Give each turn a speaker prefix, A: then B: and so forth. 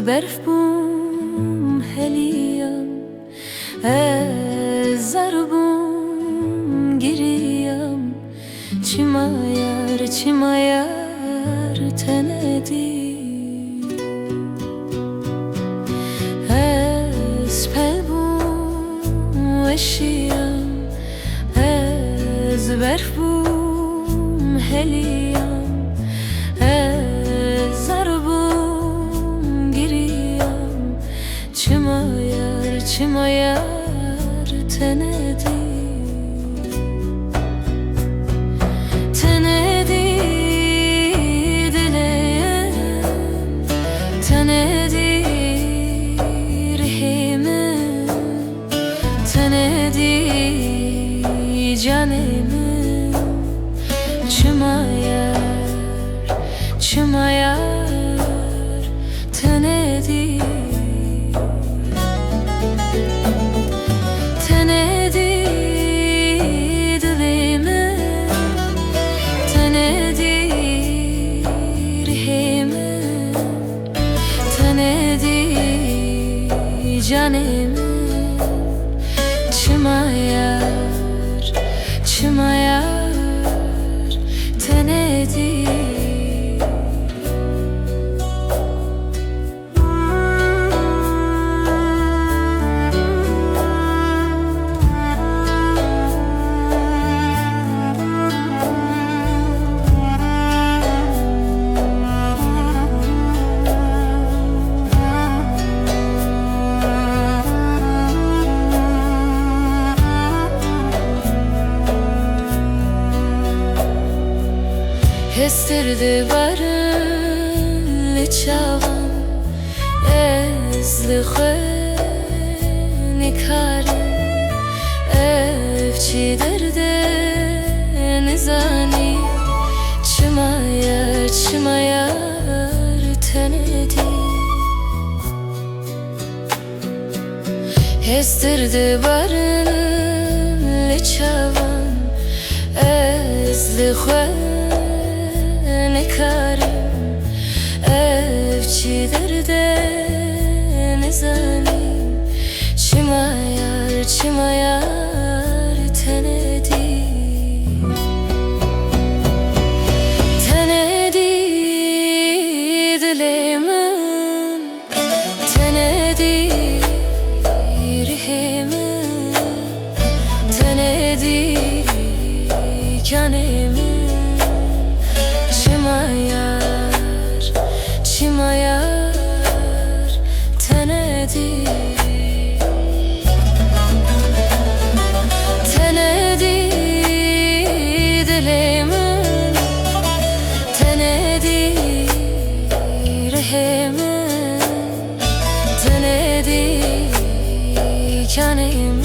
A: برف بوم هلیم زربوم گریم چی مایار تندی پل بوم وشیم برف بوم هلیم چی مایار تندی دلیم تندی رحمم تندی جانم چی مایار تندی canım çi mایار تندی Kestirdi barın çavam ezli nikarım evçi derde nizani çi mایار تندی Kestirdi barın çavam ezli نکارم evçi derde nizanım çi mایار تندی dilimin تندی رحمim تندی canım çi mایار تندی dilimin تندی رحمim تندی canım